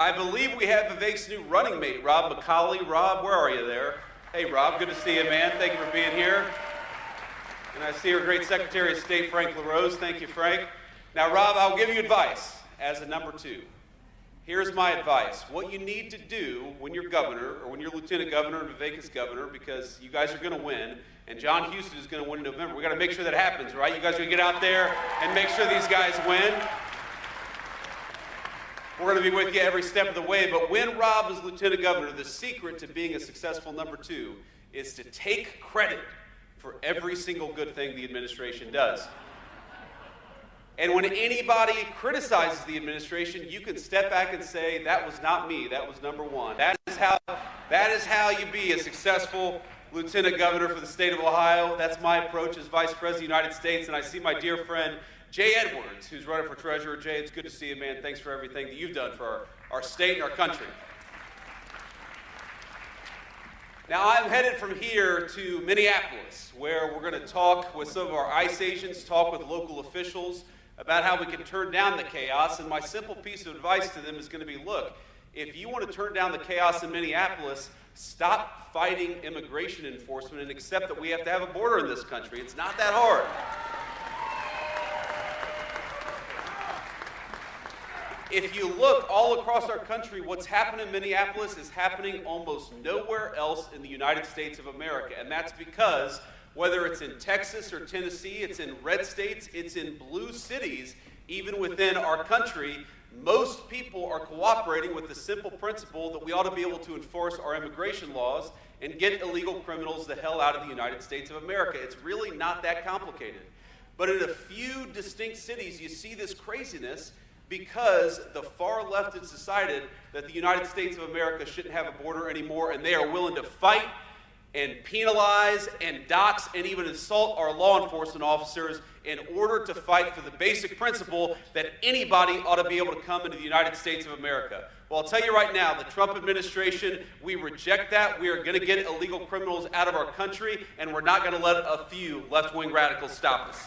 I believe we have Vivek's new running mate, Rob McCauley. Rob, where are you there? Hey, Rob, good to see you, man. Thank you for being here. And I see our great Secretary of State, Frank LaRose. Thank you, Frank. Now, Rob, I'll give you advice as a number two. Here's my advice. What you need to do when you're governor, or when you're lieutenant governor and Vivek is governor, because you guys are going to win, and John Houston is going to win in November. We got to make sure that happens, right? You guys are going to get out there and make sure these guys win. We're going to be with you every step of the way, but when Rob is lieutenant governor, the secret to being a successful number two is to take credit for every single good thing the administration does. And when anybody criticizes the administration, you can step back and say, that was not me, that was number one. That is how you be a successful lieutenant governor for the state of Ohio. That's my approach as vice president of the United States, and I see my dear friend, Jay Edwards, who's running for treasurer. Jay, it's good to see you, man. Thanks for everything that you've done for our state and our country. Now, I'm headed from here to Minneapolis, where we're going to talk with some of our ICE agents, talk with local officials about how we can turn down the chaos. And my simple piece of advice to them is going to be, look, if you want to turn down the chaos in Minneapolis, stop fighting immigration enforcement and accept that we have to have a border in this country. It's not that hard. If you look all across our country, what's happened in Minneapolis is happening almost nowhere else in the United States of America. And that's because whether it's in Texas or Tennessee, it's in red states, it's in blue cities, even within our country, most people are cooperating with the simple principle that we ought to be able to enforce our immigration laws and get illegal criminals the hell out of the United States of America. It's really not that complicated. But in a few distinct cities, you see this craziness because the far left has decided that the United States of America shouldn't have a border anymore, and they are willing to fight and penalize and dox and even assault our law enforcement officers in order to fight for the basic principle that anybody ought to be able to come into the United States of America. Well, I'll tell you right now, the Trump administration, we reject that. We are going to get illegal criminals out of our country, and we're not going to let a few left-wing radicals stop us.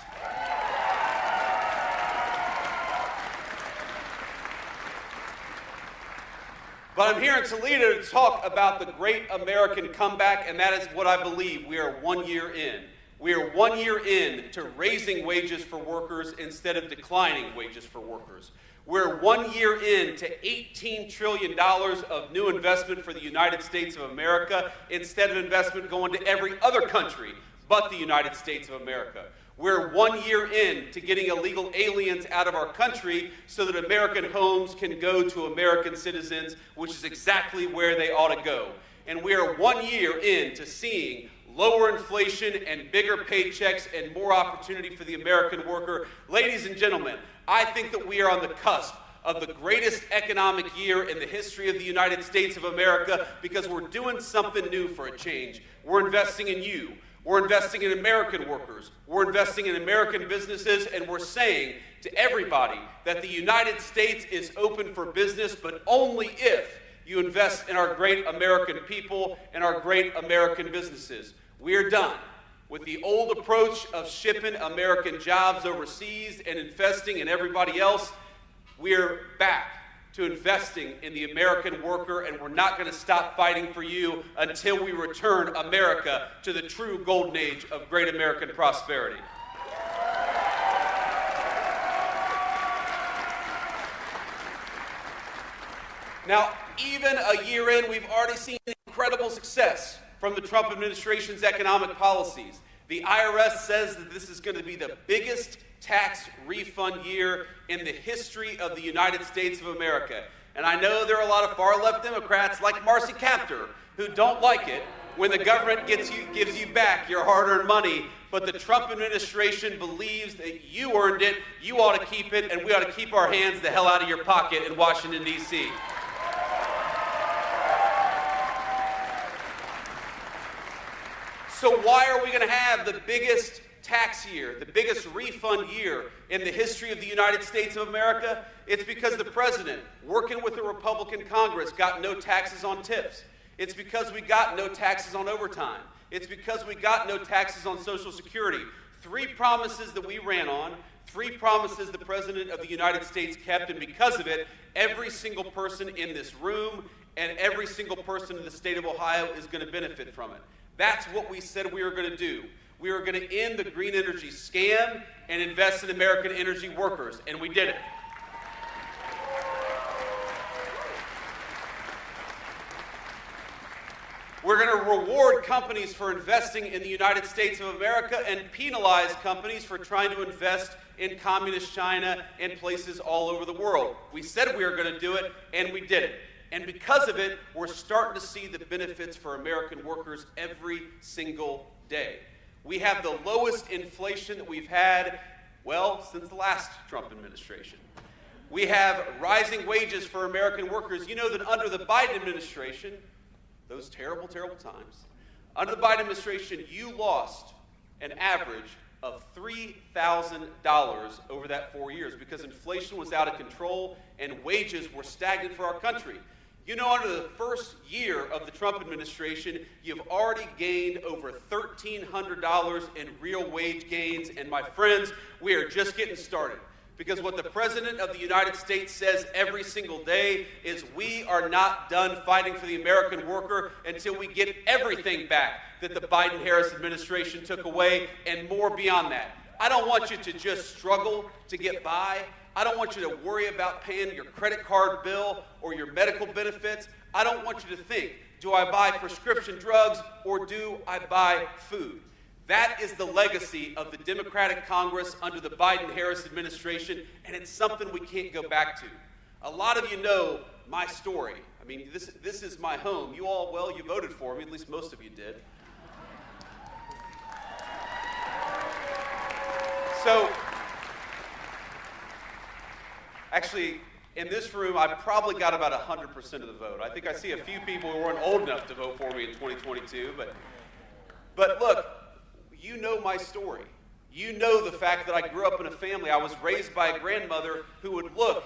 But I'm here in Toledo to talk about the great American comeback, and that is what I believe. We are 1 year in. We are 1 year in to raising wages for workers instead of declining wages for workers. We're 1 year in to $18 trillion of new investment for the United States of America instead of investment going to every other country but the United States of America. We're 1 year in to getting illegal aliens out of our country so that American homes can go to American citizens, which is exactly where they ought to go. And we are 1 year in to seeing lower inflation and bigger paychecks and more opportunity for the American worker. Ladies and gentlemen, I think that we are on the cusp of the greatest economic year in the history of the United States of America because we're doing something new for a change. We're investing in you. We're investing in American workers. We're investing in American businesses, and we're saying to everybody that the United States is open for business, but only if you invest in our great American people and our great American businesses. We are done with the old approach of shipping American jobs overseas and investing in everybody else. We're back to investing in the American worker, and we're not going to stop fighting for you until we return America to the true golden age of great American prosperity. Now, even a year in, we've already seen incredible success from the Trump administration's economic policies. The IRS says that this is going to be the biggest tax refund year in the history of the United States of America. And I know there are a lot of far-left Democrats like Marcy Kaptur who don't like it when the government gives you back your hard-earned money, but the Trump administration believes that you earned it, you ought to keep it, and we ought to keep our hands the hell out of your pocket in Washington, D.C. So why are we going to have the biggest tax year, the biggest refund year in the history of the United States of America? It's because the president, working with the Republican Congress, got no taxes on tips. It's because we got no taxes on overtime. It's because we got no taxes on Social Security. 3 promises that we ran on, Three promises the President of the United States kept, and because of it, every single person in this room and every single person in the state of Ohio is going to benefit from it. That's what we said we were going to do. We were going to end the green energy scam and invest in American energy workers, and we did it. We're going to reward companies for investing in the United States of America and penalize companies for trying to invest in communist China and places all over the world. We said we were going to do it, and we did it. And because of it, we're starting to see the benefits for American workers every single day. We have the lowest inflation that we've had, well, since the last Trump administration. We have rising wages for American workers. You know that under the Biden administration, those terrible, terrible times, under the Biden administration, you lost an average of $3,000 over that 4 years because inflation was out of control and wages were stagnant for our country. You know, under the first year of the Trump administration, you've already gained over $1,300 in real wage gains. And my friends, we are just getting started. Because what the President of the United States says every single day is we are not done fighting for the American worker until we get everything back that the Biden-Harris administration took away and more beyond that. I don't want you to just struggle to get by. I don't want you to worry about paying your credit card bill or your medical benefits. I don't want you to think, do I buy prescription drugs or do I buy food? That is the legacy of the Democratic Congress under the Biden-Harris administration, and it's something we can't go back to. A lot of you know my story. I mean, this is my home. You all, well, you voted for me, at least most of you did. So, actually, in this room, I probably got about 100% of the vote. I think I see a few people who weren't old enough to vote for me in 2022, but look, you know my story. You know the fact that I grew up in a family. I was raised by a grandmother who would look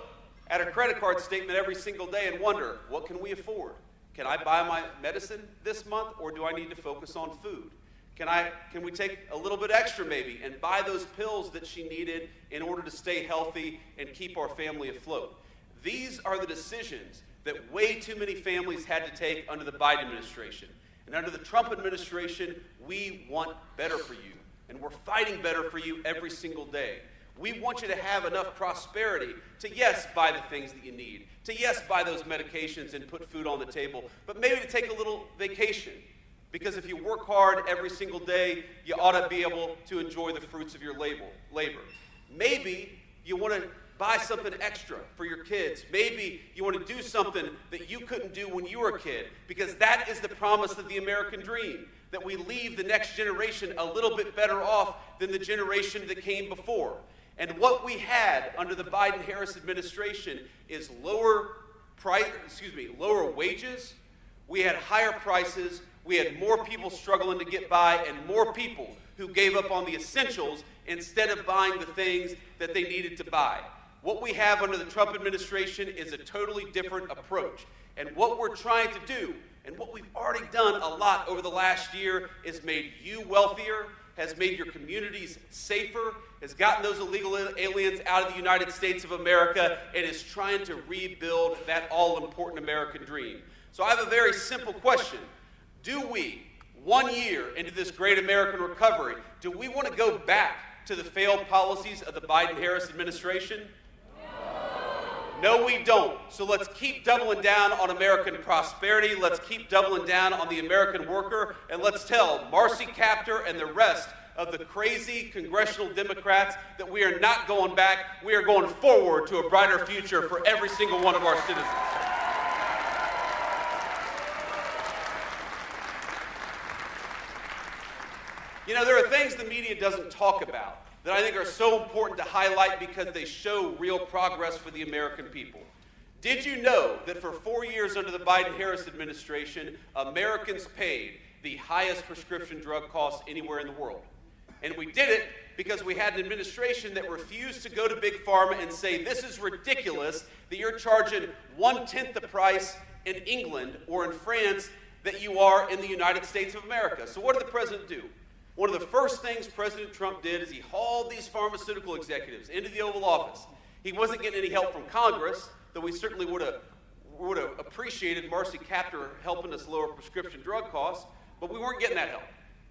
at her credit card statement every single day and wonder, what can we afford? Can I buy my medicine this month, or do I need to focus on food? Can we take a little bit extra maybe and buy those pills that she needed in order to stay healthy and keep our family afloat? These are the decisions that way too many families had to take under the Biden administration. And under the Trump administration, we want better for you. And we're fighting better for you every single day. We want you to have enough prosperity to, yes, buy the things that you need, to, yes, buy those medications and put food on the table, but maybe to take a little vacation. Because if you work hard every single day, you ought to be able to enjoy the fruits of your labor. Maybe you want to buy something extra for your kids. Maybe you want to do something that you couldn't do when you were a kid, because that is the promise of the American dream, that we leave the next generation a little bit better off than the generation that came before. And what we had under the Biden-Harris administration is lower wages. We had higher prices. We had more people struggling to get by and more people who gave up on the essentials instead of buying the things that they needed to buy. What we have under the Trump administration is a totally different approach. And what we're trying to do, and what we've already done a lot over the last year, is made you wealthier, has made your communities safer, has gotten those illegal aliens out of the United States of America, and is trying to rebuild that all-important American dream. So I have a very simple question. Do we, 1 year into this great American recovery, do we want to go back to the failed policies of the Biden-Harris administration? No, we don't. So let's keep doubling down on American prosperity. Let's keep doubling down on the American worker. And let's tell Marcy Kaptur and the rest of the crazy congressional Democrats that we are not going back. We are going forward to a brighter future for every single one of our citizens. You know, there are things the media doesn't talk about that I think are so important to highlight because they show real progress for the American people. Did you know that for 4 years under the Biden-Harris administration, Americans paid the highest prescription drug costs anywhere in the world? And we did it because we had an administration that refused to go to Big Pharma and say, this is ridiculous that you're charging 1/10 the price in England or in France that you are in the United States of America. So what did the president do? One of the first things President Trump did is he hauled these pharmaceutical executives into the Oval Office. He wasn't getting any help from Congress, though we certainly would have appreciated Marcy Kaptur helping us lower prescription drug costs, but we weren't getting that help.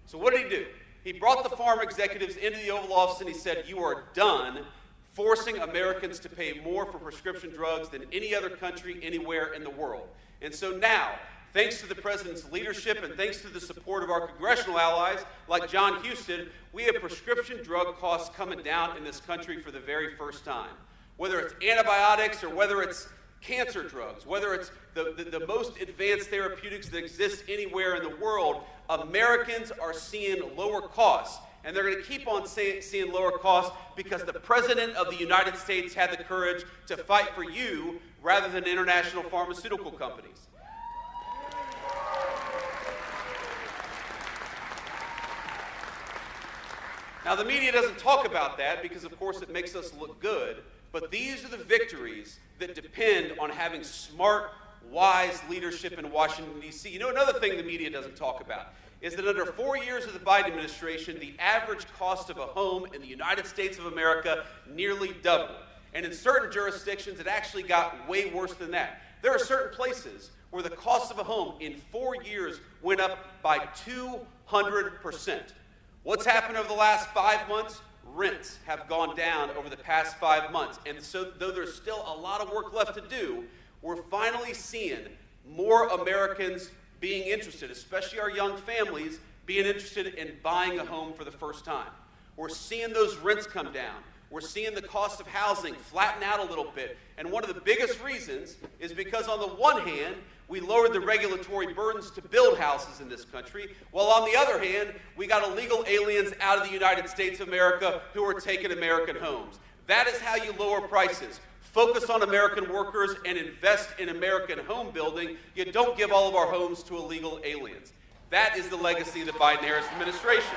So what did he do? He brought the pharma executives into the Oval Office and he said, you are done forcing Americans to pay more for prescription drugs than any other country anywhere in the world. And so now, thanks to the president's leadership and thanks to the support of our congressional allies like John Huston, we have prescription drug costs coming down in this country for the very first time. Whether it's antibiotics or whether it's cancer drugs, whether it's the most advanced therapeutics that exist anywhere in the world, Americans are seeing lower costs. And they're going to keep on seeing lower costs because the President of the United States had the courage to fight for you rather than international pharmaceutical companies. Now, the media doesn't talk about that because, of course, it makes us look good, but these are the victories that depend on having smart, wise leadership in Washington, D.C. You know, another thing the media doesn't talk about is that under 4 years of the Biden administration, the average cost of a home in the United States of America nearly doubled. And in certain jurisdictions, it actually got way worse than that. There are certain places where the cost of a home in 4 years went up by 200%. What's happened over the last 5 months? Rents have gone down over the past 5 months. And so though there's still a lot of work left to do, we're finally seeing more Americans being interested, especially our young families, being interested in buying a home for the first time. We're seeing those rents come down. We're seeing the cost of housing flatten out a little bit. And one of the biggest reasons is because on the one hand, we lowered the regulatory burdens to build houses in this country, while on the other hand, we got illegal aliens out of the United States of America who are taking American homes. That is how you lower prices. Focus on American workers and invest in American home building. You don't give all of our homes to illegal aliens. That is the legacy of the Biden-Harris administration.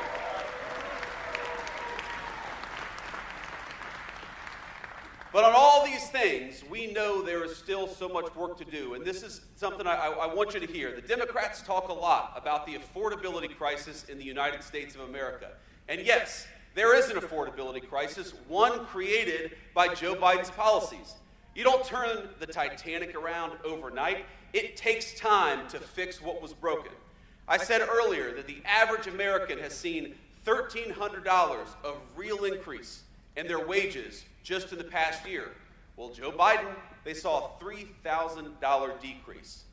But on all these things, we know there is still so much work to do. And this is something I want you to hear. The Democrats talk a lot about the affordability crisis in the United States of America. And yes, there is an affordability crisis, one created by Joe Biden's policies. You don't turn the Titanic around overnight. It takes time to fix what was broken. I said earlier that the average American has seen $1,300 of real increase in their wages just in the past year. Well, Joe Biden, they saw a $3,000 decrease.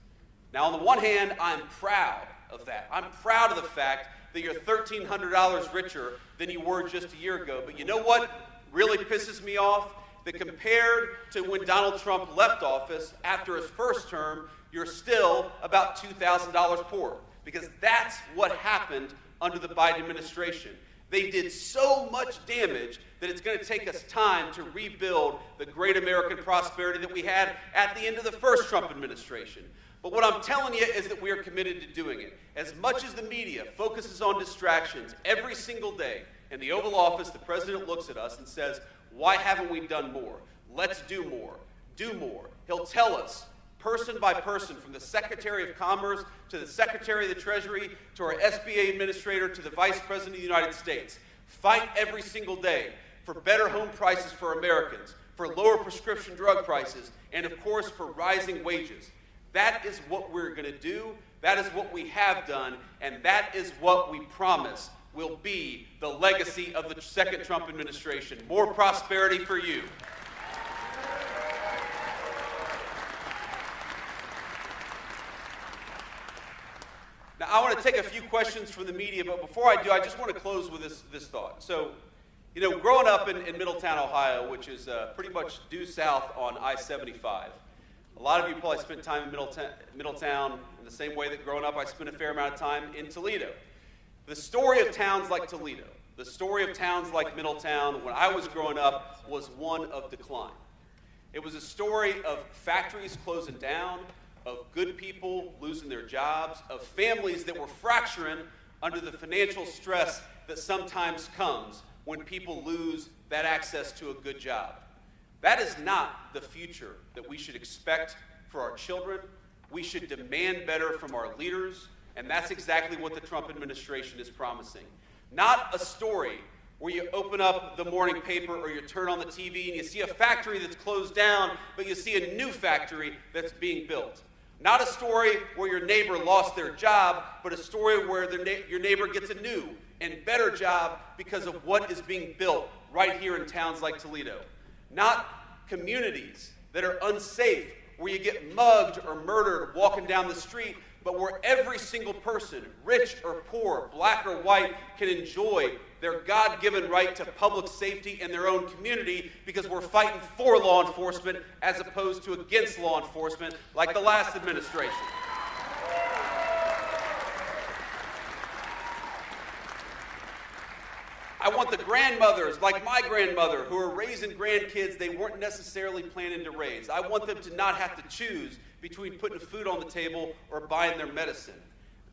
Now, on the one hand, I'm proud of that. I'm proud of the fact that you're $1,300 richer than you were just a year ago. But you know what really pisses me off? That compared to when Donald Trump left office after his first term, you're still about $2,000 poorer. Because that's what happened under the Biden administration. They did so much damage that it's going to take us time to rebuild the great American prosperity that we had at the end of the first Trump administration. But what I'm telling you is that we are committed to doing it. As much as the media focuses on distractions every single day, in the Oval Office, the president looks at us and says, why haven't we done more? Let's do more. Do more. He'll tell us, person by person, from the Secretary of Commerce to the Secretary of the Treasury to our SBA administrator to the Vice President of the United States, fight every single day for better home prices for Americans, for lower prescription drug prices, and of course for rising wages. That is what we're going to do, that is what we have done, and that is what we promise will be the legacy of the second Trump administration. More prosperity for you. Now, I want to take a few questions from the media, but before I do, I just want to close with this thought. So, you know, growing up in Middletown, Ohio, which is pretty much due south on I-75, a lot of you probably spent time in Middletown in the same way that growing up I spent a fair amount of time in Toledo. The story of towns like Toledo, the story of towns like Middletown when I was growing up was one of decline. It was a story of factories closing down, of good people losing their jobs, of families that were fracturing under the financial stress that sometimes comes when people lose that access to a good job. That is not the future that we should expect for our children. We should demand better from our leaders, and that's exactly what the Trump administration is promising. Not a story where you open up the morning paper or you turn on the TV and you see a factory that's closed down, but you see a new factory that's being built. Not a story where your neighbor lost their job, but a story where your neighbor gets a new and better job because of what is being built right here in towns like Toledo. Not communities that are unsafe, where you get mugged or murdered walking down the street, but where every single person, rich or poor, black or white, can enjoy their God-given right to public safety in their own community because we're fighting for law enforcement as opposed to against law enforcement like the last administration. I want the grandmothers, like my grandmother, who are raising grandkids they weren't necessarily planning to raise. I want them to not have to choose between putting food on the table or buying their medicine.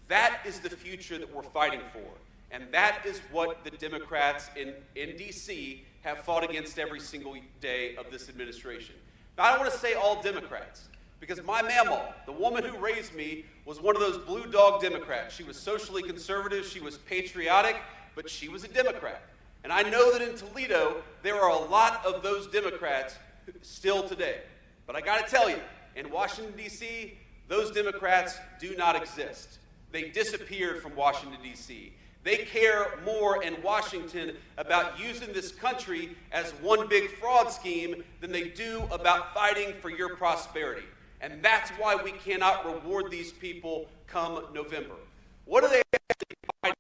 That is the future that we're fighting for. And that is what the Democrats in D.C. have fought against every single day of this administration. Now, I don't want to say all Democrats, because my mama, the woman who raised me, was one of those blue dog Democrats. She was socially conservative, she was patriotic, but she was a Democrat. And I know that in Toledo, there are a lot of those Democrats still today. But I got to tell you, in Washington, D.C., those Democrats do not exist. They disappeared from Washington, D.C. They care more in Washington about using this country as one big fraud scheme than they do about fighting for your prosperity. And that's why we cannot reward these people come November. What are they actually fighting?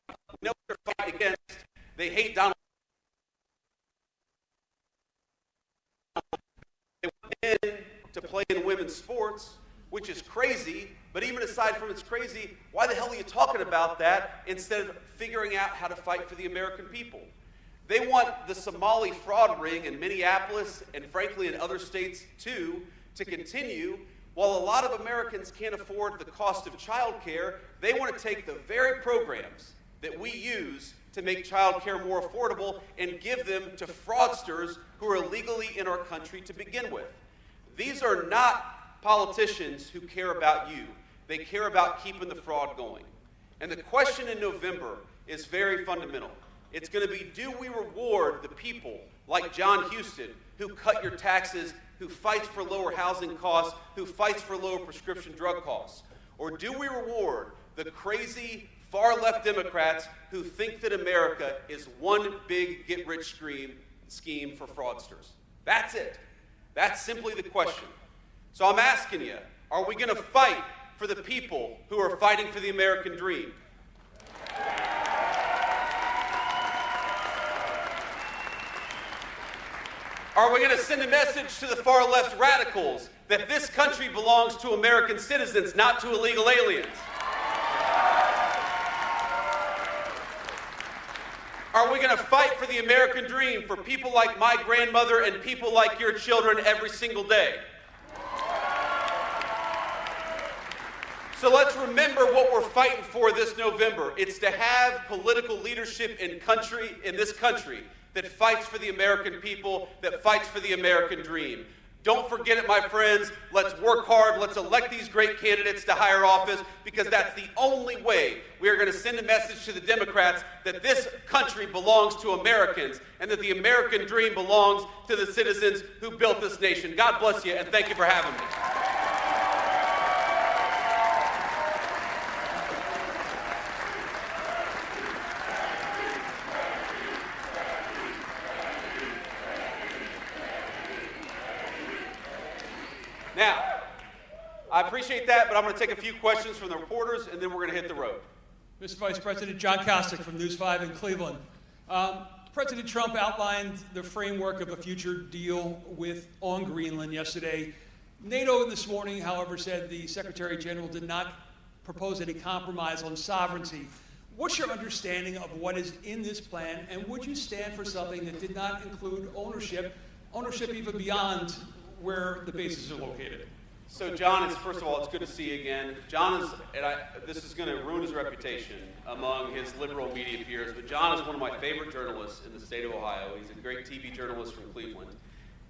We know what they're fighting against. They hate Donald Trump. They went in to play in women's sports, which is crazy, but even aside from it's crazy, why the hell are you talking about that instead of figuring out how to fight for the American people? They want the Somali fraud ring in Minneapolis and frankly in other states too to continue. While a lot of Americans can't afford the cost of child care, they want to take the very programs that we use to make child care more affordable and give them to fraudsters who are illegally in our country to begin with. These are not politicians who care about you. They care about keeping the fraud going. And the question in November is very fundamental. It's going to be, do we reward the people like John Houston, who cut your taxes, who fights for lower housing costs, who fights for lower prescription drug costs? Or do we reward the crazy far-left Democrats who think that America is one big get-rich scheme for fraudsters? That's it. That's simply the question. So I'm asking you, are we going to fight for the people who are fighting for the American dream? Are we going to send a message to the far-left radicals that this country belongs to American citizens, not to illegal aliens? Are we going to fight for the American dream for people like my grandmother and people like your children every single day? So let's remember what we're fighting for this November. It's to have political leadership in this country that fights for the American people, that fights for the American dream. Don't forget it, my friends. Let's work hard. Let's elect these great candidates to higher office, because that's the only way we are going to send a message to the Democrats that this country belongs to Americans and that the American dream belongs to the citizens who built this nation. God bless you, and thank you for having me. Now, I appreciate that, but I'm going to take a few questions from the reporters, and then we're going to hit the road. Mr. Vice President, John Kostick from News 5 in Cleveland. President Trump outlined the framework of a future deal on Greenland yesterday. NATO this morning, however, said the Secretary General did not propose any compromise on sovereignty. What's your understanding of what is in this plan, and would you stand for something that did not include ownership even beyond where the bases are located? So John, first of all, it's good to see you again. John is, this is going to ruin his reputation among his liberal media peers, but John is one of my favorite journalists in the state of Ohio. He's a great TV journalist from Cleveland.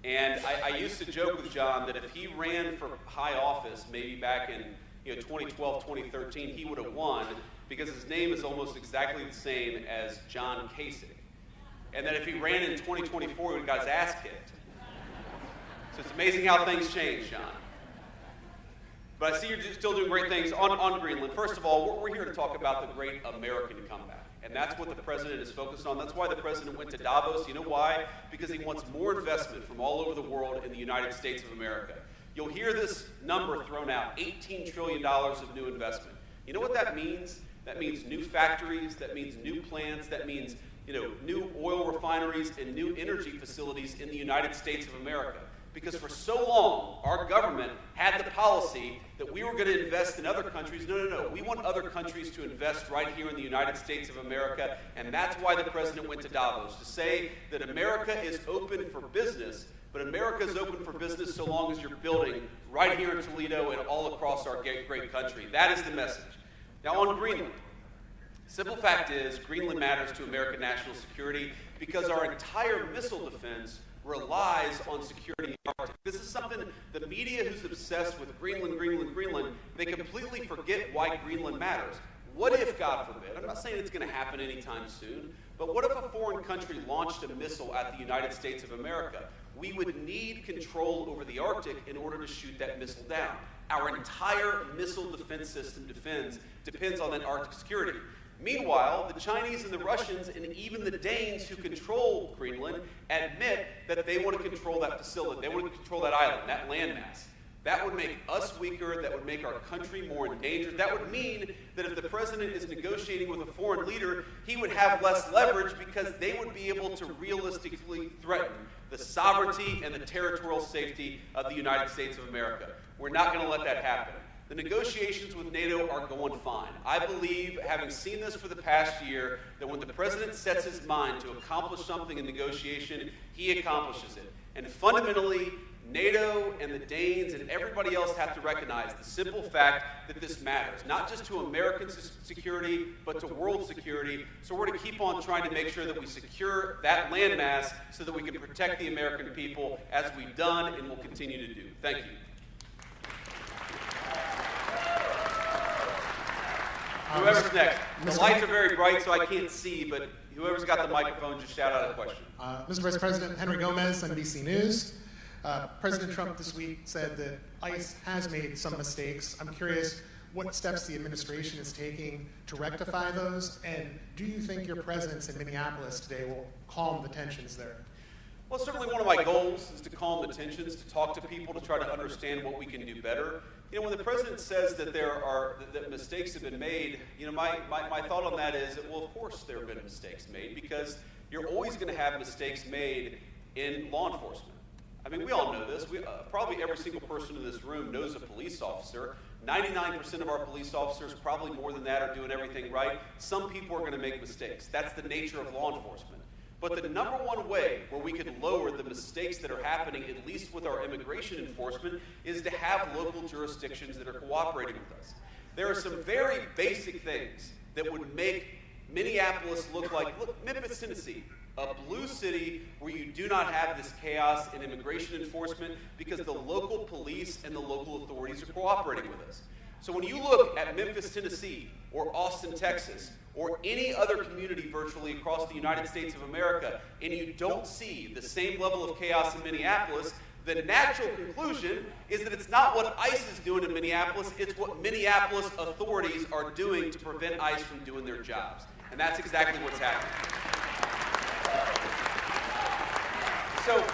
And I used to joke with John that if he ran for high office, maybe back in 2012, 2013, he would have won, because his name is almost exactly the same as John Kasich. And that if he ran in 2024, he would have got his ass kicked. So it's amazing how things change, John. But I see you're still doing great things on Greenland. First of all, we're here to talk about the great American comeback. And that's what the president is focused on. That's why the president went to Davos. You know why? Because he wants more investment from all over the world in the United States of America. You'll hear this number thrown out, $18 trillion of new investment. You know what that means? That means new factories, that means new plants, that means new oil refineries and new energy facilities in the United States of America. Because for so long, our government had the policy that we were going to invest in other countries. No. We want other countries to invest right here in the United States of America, and that's why the president went to Davos, to say that America is open for business, but America is open for business so long as you're building right here in Toledo and all across our great country. That is the message. Now on Greenland, simple fact is Greenland matters to American national security because our entire missile defense relies on security in the Arctic. This is something the media who's obsessed with Greenland, they completely forget why Greenland matters. What if, God forbid, I'm not saying it's going to happen anytime soon, but what if a foreign country launched a missile at the United States of America? We would need control over the Arctic in order to shoot that missile down. Our entire missile defense system depends on that Arctic security. Meanwhile, the Chinese and the Russians and even the Danes who control Greenland admit that they want to control that facility. They want to control that island, that landmass. That would make us weaker. That would make our country more endangered. That would mean that if the president is negotiating with a foreign leader, he would have less leverage because they would be able to realistically threaten the sovereignty and the territorial safety of the United States of America. We're not going to let that happen. The negotiations with NATO are going fine. I believe, having seen this for the past year, that when the president sets his mind to accomplish something in negotiation, he accomplishes it. And fundamentally, NATO and the Danes and everybody else have to recognize the simple fact that this matters, not just to American security, but to world security. So we're going to keep on trying to make sure that we secure that landmass so that we can protect the American people as we've done and will continue to do. Thank you. Whoever's next. The lights are very bright, so I can't see, but whoever's got the microphone, just shout out a question. Mr. Vice President, Henry Gomez, NBC News. President Trump this week said that ICE has made some mistakes. I'm curious what steps the administration is taking to rectify those, and do you think your presence in Minneapolis today will calm the tensions there? Well, certainly one of my goals is to calm the tensions, to talk to people, to try to understand what we can do better. When the president says that that mistakes have been made, my thought on that is that, well, of course there have been mistakes made, because you're always going to have mistakes made in law enforcement. I mean, we all know this. Probably every single person in this room knows a police officer. 99% of our police officers, probably more than that, are doing everything right. Some people are going to make mistakes. That's the nature of law enforcement. But the number one way where we can lower the mistakes that are happening, at least with our immigration enforcement, is to have local jurisdictions that are cooperating with us. There are some very basic things that would make Minneapolis look Memphis, Tennessee, a blue city where you do not have this chaos in immigration enforcement because the local police and the local authorities are cooperating with us. So when you look at Memphis, Tennessee, or Austin, Texas, or any other community virtually across the United States of America, and you don't see the same level of chaos in Minneapolis, the natural conclusion is that it's not what ICE is doing in Minneapolis, it's what Minneapolis authorities are doing to prevent ICE from doing their jobs. And that's exactly what's happening. So,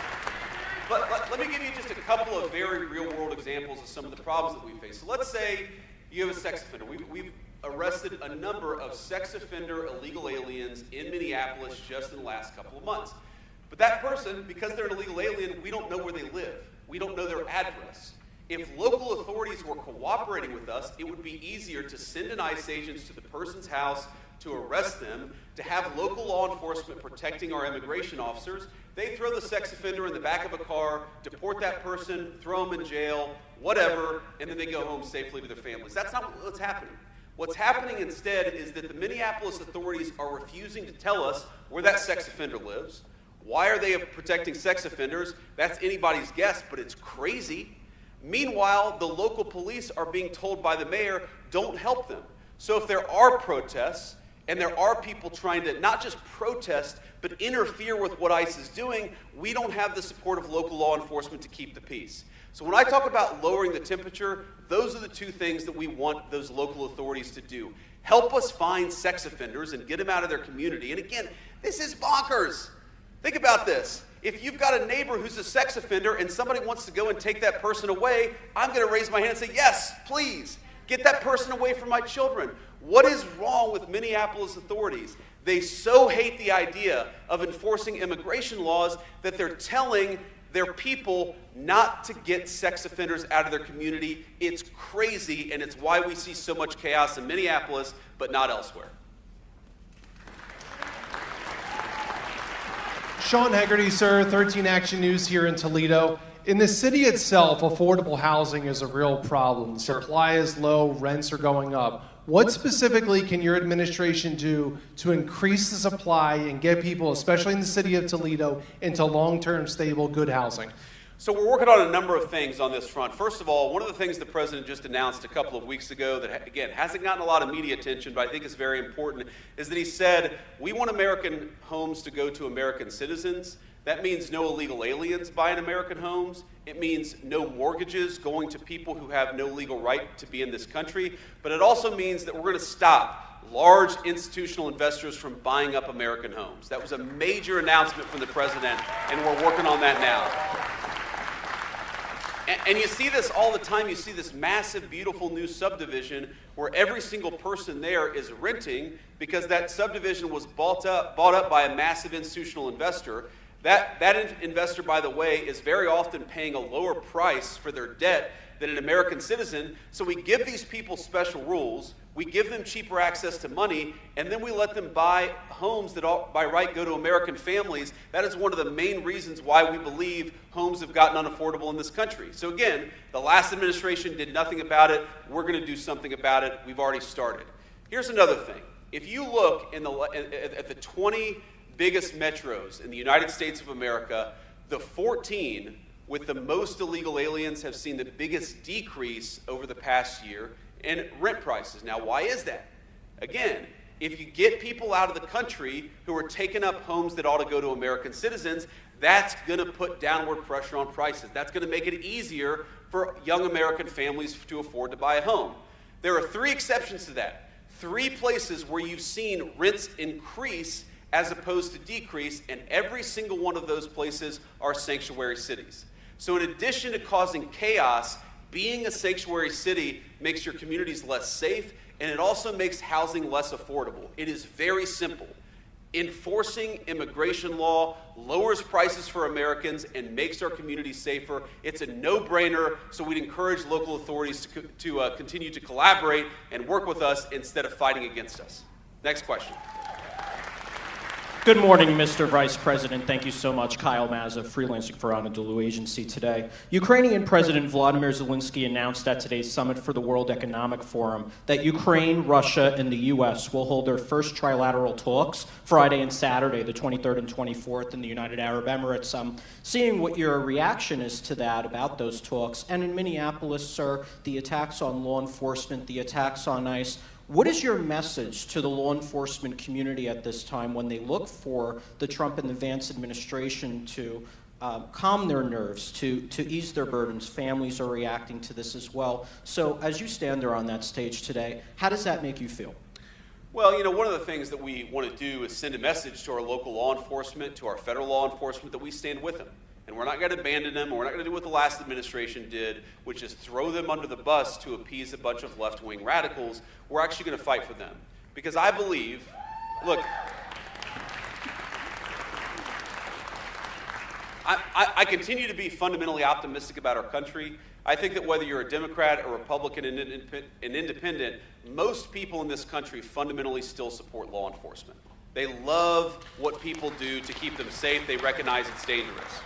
let me give you just a couple of very real-world examples of some of the problems that we face. So let's say you have a sex offender. We've arrested a number of sex offender illegal aliens in Minneapolis just in the last couple of months. But that person, because they're an illegal alien, we don't know where they live. We don't know their address. If local authorities were cooperating with us, it would be easier to send an ICE agent to the person's house to arrest them, to have local law enforcement protecting our immigration officers. They throw the sex offender in the back of a car, deport that person, throw them in jail, whatever, and then they go home safely to their families. That's not what's happening. What's happening instead is that the Minneapolis authorities are refusing to tell us where that sex offender lives. Why are they protecting sex offenders? That's anybody's guess, but it's crazy. Meanwhile, the local police are being told by the mayor, don't help them. So if there are protests, and there are people trying to not just protest, but interfere with what ICE is doing, we don't have the support of local law enforcement to keep the peace. So when I talk about lowering the temperature, those are the two things that we want those local authorities to do. Help us find sex offenders and get them out of their community. And again, this is bonkers. Think about this. If you've got a neighbor who's a sex offender and somebody wants to go and take that person away, I'm going to raise my hand and say, yes, please, get that person away from my children. What is wrong with Minneapolis authorities? They so hate the idea of enforcing immigration laws that they're telling their people not to get sex offenders out of their community. It's crazy, and it's why we see so much chaos in Minneapolis, but not elsewhere. Sean Hegarty, sir, 13 Action News here in Toledo. In the city itself, affordable housing is a real problem. Supply is low, rents are going up. What specifically can your administration do to increase the supply and get people, especially in the city of Toledo, into long-term, stable, good housing? So we're working on a number of things on this front. First of all, one of the things the president just announced a couple of weeks ago that, again, hasn't gotten a lot of media attention, but I think is very important, is that he said, we want American homes to go to American citizens. That means no illegal aliens buying American homes. It means no mortgages going to people who have no legal right to be in this country. But it also means that we're going to stop large institutional investors from buying up American homes. That was a major announcement from the president, and we're working on that now. And you see this all the time. You see this massive, beautiful new subdivision where every single person there is renting because that subdivision was bought up by a massive institutional investor. That investor, by the way, is very often paying a lower price for their debt than an American citizen. So we give these people special rules, we give them cheaper access to money, and then we let them buy homes that by right go to American families. That is one of the main reasons why we believe homes have gotten unaffordable in this country. So again, the last administration did nothing about it. We're going to do something about it. We've already started. Here's another thing. If you look at the 20 biggest metros in the United States of America, the 14 with the most illegal aliens have seen the biggest decrease over the past year in rent prices. Now, why is that? Again, if you get people out of the country who are taking up homes that ought to go to American citizens, that's going to put downward pressure on prices. That's going to make it easier for young American families to afford to buy a home. There are 3 exceptions to that. 3 places where you've seen rents increase as opposed to decrease, and every single one of those places are sanctuary cities. So in addition to causing chaos, being a sanctuary city makes your communities less safe, and it also makes housing less affordable. It is very simple. Enforcing immigration law lowers prices for Americans and makes our communities safer. It's a no-brainer, so we'd encourage local authorities to continue to collaborate and work with us instead of fighting against us. Next question. Good morning, Mr. Vice President. Thank you so much. Kyle Mazza, freelancing for Anadolu Agency today. Ukrainian President Vladimir Zelensky announced at today's summit for the World Economic Forum that Ukraine, Russia, and the U.S. will hold their first trilateral talks Friday and Saturday, the 23rd and 24th, in the United Arab Emirates. Seeing what your reaction is to that, about those talks, and in Minneapolis, sir, the attacks on law enforcement, the attacks on ICE, what is your message to the law enforcement community at this time when they look for the Trump and the Vance administration to calm their nerves, to ease their burdens? Families are reacting to this as well. So as you stand there on that stage today, how does that make you feel? Well, you know, one of the things that we want to do is send a message to our local law enforcement, to our federal law enforcement, that we stand with them. And we're not going to abandon them, and we're not going to do what the last administration did, which is throw them under the bus to appease a bunch of left-wing radicals. We're actually going to fight for them. Because I believe, look, I continue to be fundamentally optimistic about our country. I think that whether you're a Democrat, a Republican, an independent, most people in this country fundamentally still support law enforcement. They love what people do to keep them safe. They recognize it's dangerous.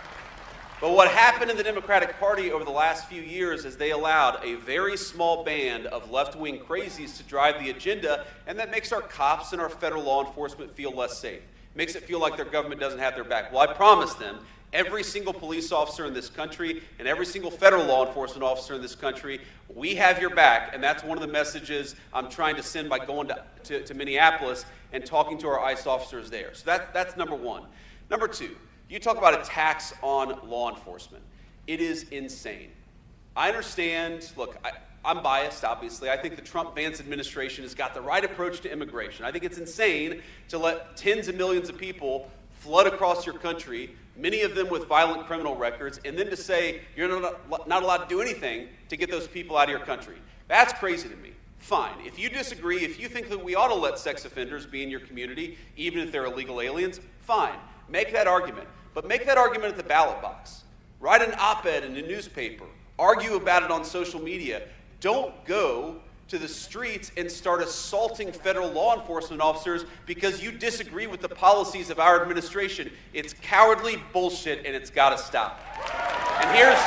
But what happened in the Democratic Party over the last few years is they allowed a very small band of left-wing crazies to drive the agenda, and that makes our cops and our federal law enforcement feel less safe. Makes it feel like their government doesn't have their back. Well, I promise them, Every single police officer in this country and every single federal law enforcement officer in this country, we have your back, and that's one of the messages I'm trying to send by going to Minneapolis and talking to our ICE officers there. So that's number one. Number two, you talk about attacks on law enforcement. It is insane. I understand, look, I'm biased, obviously. I think the Trump-Vance administration has got the right approach to immigration. I think it's insane to let tens of millions of people flood across your country, many of them with violent criminal records, and then to say you're not allowed to do anything to get those people out of your country. That's crazy to me. Fine. If you disagree, if you think that we ought to let sex offenders be in your community, even if they're illegal aliens, fine. Make that argument. But make that argument at the ballot box. Write an op-ed in a newspaper. Argue about it on social media. Don't go to the streets and start assaulting federal law enforcement officers because you disagree with the policies of our administration. It's cowardly bullshit, and it's got to stop. And here's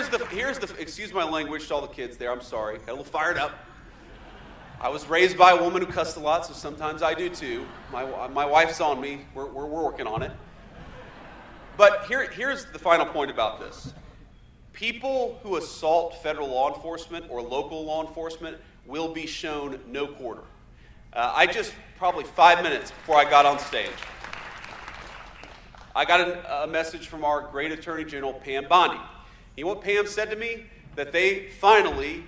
the excuse my language to all the kids there. I'm sorry, got a little fired up. I was raised by a woman who cussed a lot, so sometimes I do too. My wife's on me. We're working on it. But here's the final point about this. People who assault federal law enforcement or local law enforcement will be shown no quarter. I just, probably 5 minutes before I got on stage, I got a message from our great Attorney General, Pam Bondi. You know what Pam said to me? That they finally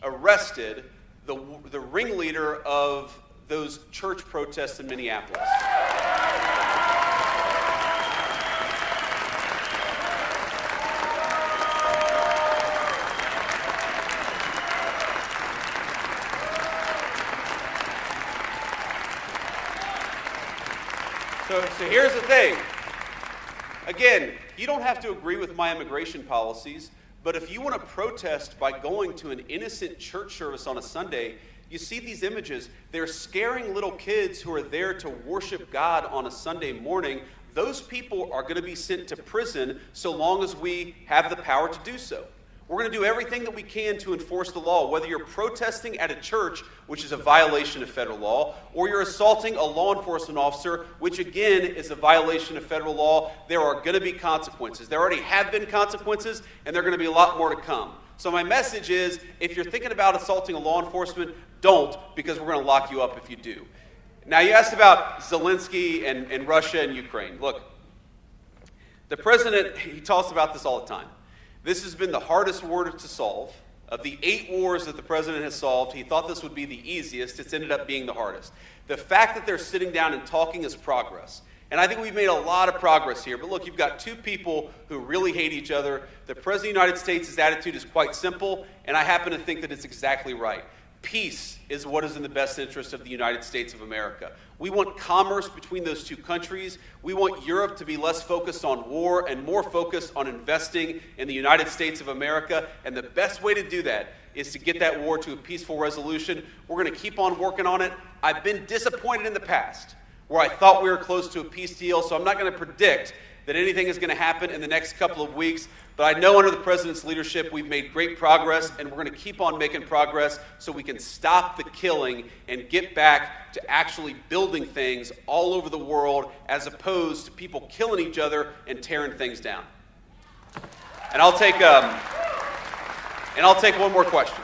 arrested the ringleader of those church protests in Minneapolis. So here's the thing. Again, you don't have to agree with my immigration policies, but if you want to protest by going to an innocent church service on a Sunday, you see these images. They're scaring little kids who are there to worship God on a Sunday morning. Those people are going to be sent to prison so long as we have the power to do so. We're going to do everything that we can to enforce the law, whether you're protesting at a church, which is a violation of federal law, or you're assaulting a law enforcement officer, which again is a violation of federal law. There are going to be consequences. There already have been consequences, and there are going to be a lot more to come. So my message is, if you're thinking about assaulting a law enforcement, don't, because we're going to lock you up if you do. Now, you asked about Zelensky and Russia and Ukraine. Look, the president, he talks about this all the time. This has been the hardest war to solve. Of the 8 wars that the president has solved, he thought this would be the easiest. It's ended up being the hardest. The fact that they're sitting down and talking is progress. And I think we've made a lot of progress here. But look, you've got two people who really hate each other. The President of the United States' attitude is quite simple, and I happen to think that it's exactly right. Peace is what is in the best interest of the United States of America. We want commerce between those two countries. We want Europe to be less focused on war and more focused on investing in the United States of America. And the best way to do that is to get that war to a peaceful resolution. We're going to keep on working on it. I've been disappointed in the past where I thought we were close to a peace deal, so I'm not going to predict that anything is going to happen in the next couple of weeks. But I know under the president's leadership, we've made great progress, and we're going to keep on making progress so we can stop the killing and get back to actually building things all over the world as opposed to people killing each other and tearing things down. And I'll take one more question.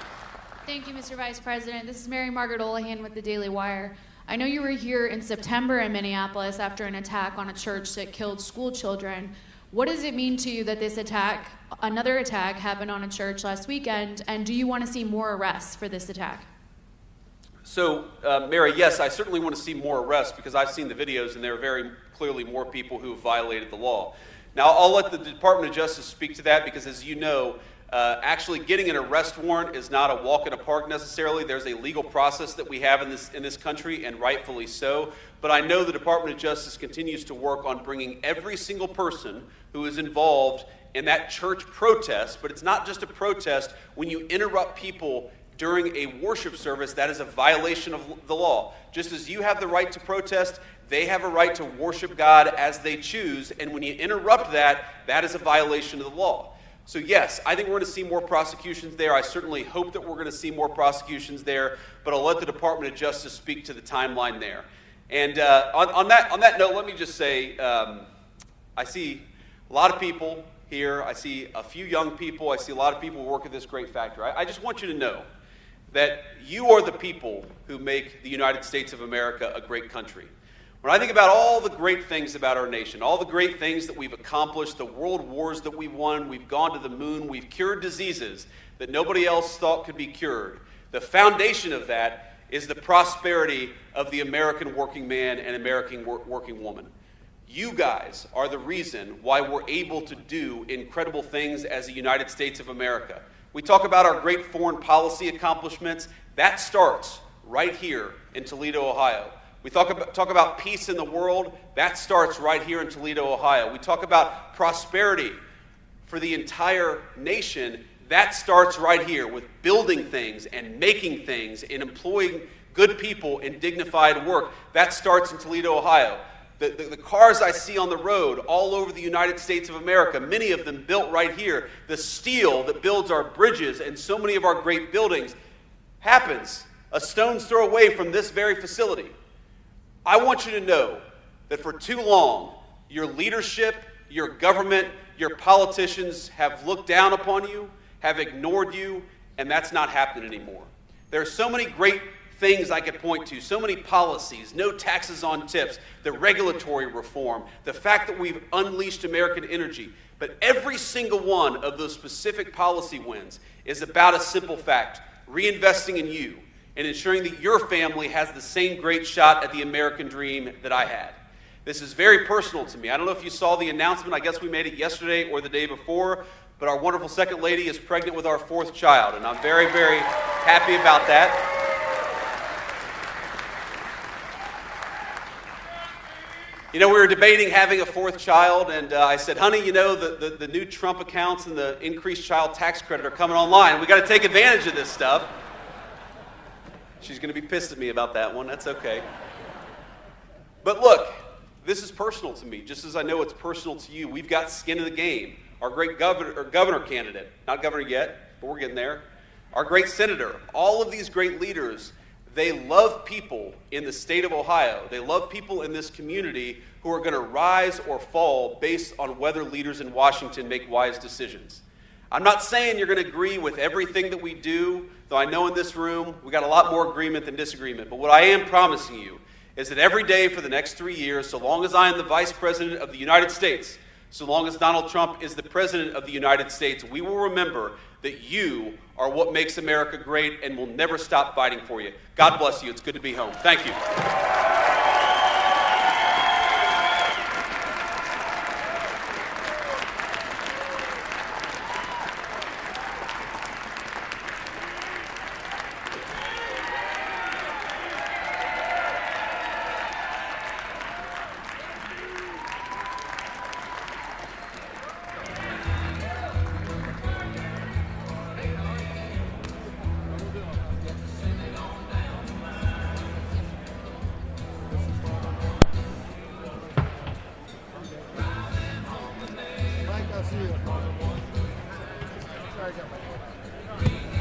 Thank you, Mr. Vice President. This is Mary Margaret Olahan with the Daily Wire. I know you were here in September in Minneapolis after an attack on a church that killed school children. What does it mean to you that this attack, another attack, happened on a church last weekend, and do you want to see more arrests for this attack? So, Mary, yes, I certainly want to see more arrests because I've seen the videos and there are very clearly more people who have violated the law. Now, I'll let the Department of Justice speak to that because, as you know, actually getting an arrest warrant is not a walk in a park necessarily. There's a legal process that we have in this country, and rightfully so. But I know the Department of Justice continues to work on bringing every single person who is involved in that church protest. But it's not just a protest. When you interrupt people during a worship service, that is a violation of the law. Just as you have the right to protest, they have a right to worship God as they choose. And when you interrupt that, that is a violation of the law. So yes, I think we're going to see more prosecutions there. I certainly hope that we're going to see more prosecutions there, but I'll let the Department of Justice speak to the timeline there. And on that note, let me just say, I see a lot of people here. I see a few young people. I see a lot of people who work at this great factory. I just want you to know that you are the people who make the United States of America a great country. When I think about all the great things about our nation, all the great things that we've accomplished, the world wars that we've won, we've gone to the moon, we've cured diseases that nobody else thought could be cured. The foundation of that is the prosperity of the American working man and American working woman. You guys are the reason why we're able to do incredible things as the United States of America. We talk about our great foreign policy accomplishments. That starts right here in Toledo, Ohio. We talk about peace in the world. That starts right here in Toledo, Ohio. We talk about prosperity for the entire nation. That starts right here with building things and making things and employing good people in dignified work. That starts in Toledo, Ohio. The cars I see on the road all over the United States of America, many of them built right here. The steel that builds our bridges and so many of our great buildings happens a stone's throw away from this very facility. I want you to know that for too long, your leadership, your government, your politicians have looked down upon you, have ignored you, and that's not happening anymore. There are so many great things I could point to, so many policies, no taxes on tips, the regulatory reform, the fact that we've unleashed American energy. But every single one of those specific policy wins is about a simple fact: reinvesting in you and ensuring that your family has the same great shot at the American dream that I had. This is very personal to me. I don't know if you saw the announcement. I guess we made it yesterday or the day before, but our wonderful second lady is pregnant with our 4th child, and I'm very, very happy about that. You know, we were debating having a 4th child, and I said, honey, you know, the new Trump accounts and the increased child tax credit are coming online. We got to take advantage of this stuff. She's going to be pissed at me about that one. That's okay. But look, this is personal to me, just as I know it's personal to you. We've got skin in the game. Our great governor candidate, not governor yet, but we're getting there. Our great senator, all of these great leaders, they love people in the state of Ohio. They love people in this community who are going to rise or fall based on whether leaders in Washington make wise decisions. I'm not saying you're going to agree with everything that we do, though I know in this room we got a lot more agreement than disagreement. But what I am promising you is that every day for the next 3 years, so long as I am the Vice President of the United States, so long as Donald Trump is the President of the United States, we will remember that you are what makes America great, and we'll never stop fighting for you. God bless you. It's good to be home. Thank you. Sorry,